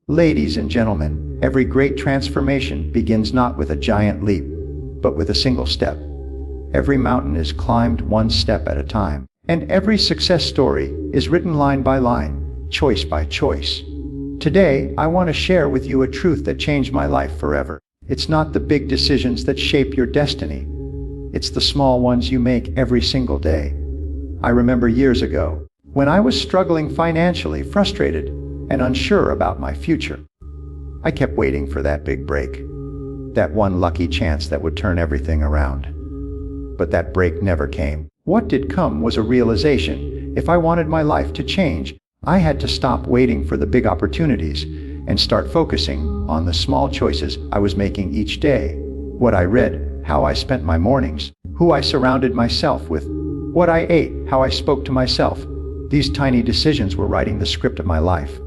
Ladies and gentlemen, every great transformation begins not with a giant leap, but with a single step. Every mountain is climbed one step at a time, and every success story is written line by line, choice by choice. Today, I want to share with you a truth that changed my life forever. It's not the big decisions that shape your destiny. It's the small ones you make every single day. I remember years ago, when I was struggling financially, frustrated, and unsure about my future. I kept waiting for that big break, that one lucky chance that would turn everything around. But that break never came. What did come was a realization: if I wanted my life to change, I had to stop waiting for the big opportunities and start focusing on the small choices I was making each day. What I read, how I spent my mornings, who I surrounded myself with, what I ate, how I spoke to myself. These tiny decisions were writing the script of my life.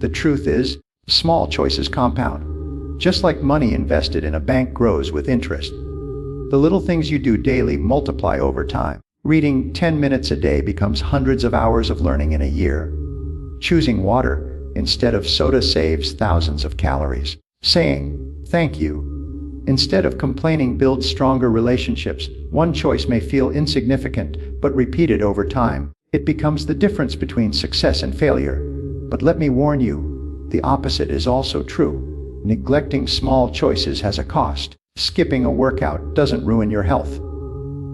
The truth is, small choices compound. Just like money invested in a bank grows with interest. The little things you do daily multiply over time. Reading 10 minutes a day becomes hundreds of hours of learning in a year. Choosing water instead of soda saves thousands of calories. Saying thank you instead of complaining builds stronger relationships. One choice may feel insignificant, but repeated over time, it becomes the difference between success and failure. But let me warn you, the opposite is also true. Neglecting small choices has a cost. Skipping a workout doesn't ruin your health,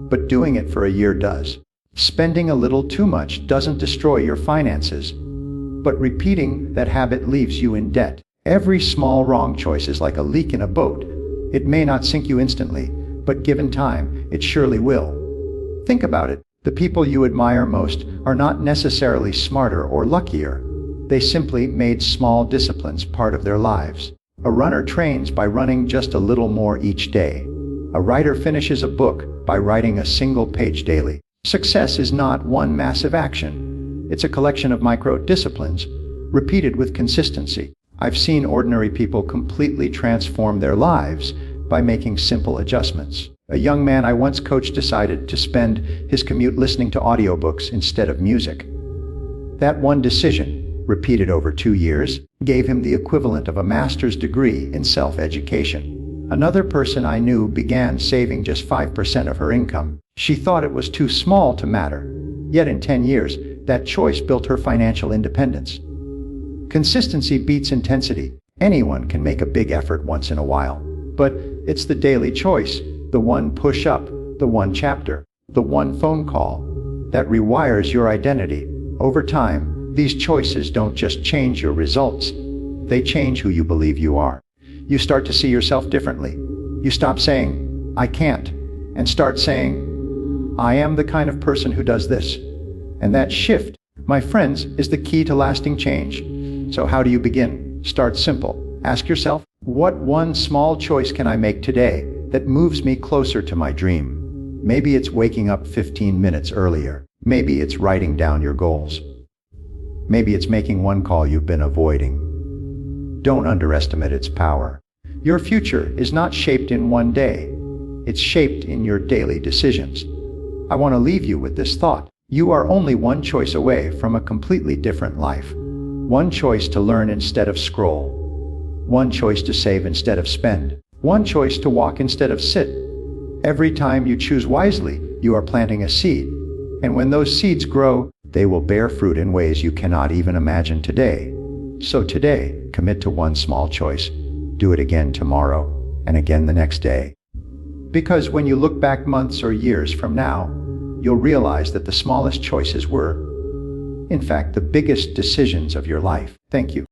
but doing it for a year does. Spending a little too much doesn't destroy your finances, but repeating that habit leaves you in debt. Every small wrong choice is like a leak in a boat. It may not sink you instantly, but given time, it surely will. Think about it. The people you admire most are not necessarily smarter or luckier. They simply made small disciplines part of their lives. A runner trains by running just a little more each day. A writer finishes a book by writing a single page daily. Success is not one massive action. It's a collection of micro-disciplines, repeated with consistency. I've seen ordinary people completely transform their lives by making simple adjustments. A young man I once coached decided to spend his commute listening to audiobooks instead of music. That one decision, repeated over 2 years, gave him the equivalent of a master's degree in self-education. Another person I knew began saving just 5% of her income. She thought it was too small to matter. Yet in 10 years, that choice built her financial independence. Consistency beats intensity. Anyone can make a big effort once in a while. But it's the daily choice, the one push-up, the one chapter, the one phone call, that rewires your identity. Over time, these choices don't just change your results, they change who you believe you are. You start to see yourself differently. You stop saying, "I can't," and start saying, "I am the kind of person who does this." And that shift, my friends, is the key to lasting change. So how do you begin? Start simple. Ask yourself, what one small choice can I make today that moves me closer to my dream? Maybe it's waking up 15 minutes earlier. Maybe it's writing down your goals. Maybe it's making one call you've been avoiding. Don't underestimate its power. Your future is not shaped in one day. It's shaped in your daily decisions. I want to leave you with this thought. You are only one choice away from a completely different life. One choice to learn instead of scroll. One choice to save instead of spend. One choice to walk instead of sit. Every time you choose wisely, you are planting a seed. And when those seeds grow, they will bear fruit in ways you cannot even imagine today. So today, commit to one small choice. Do it again tomorrow, and again the next day. Because when you look back months or years from now, you'll realize that the smallest choices were, in fact, the biggest decisions of your life. Thank you.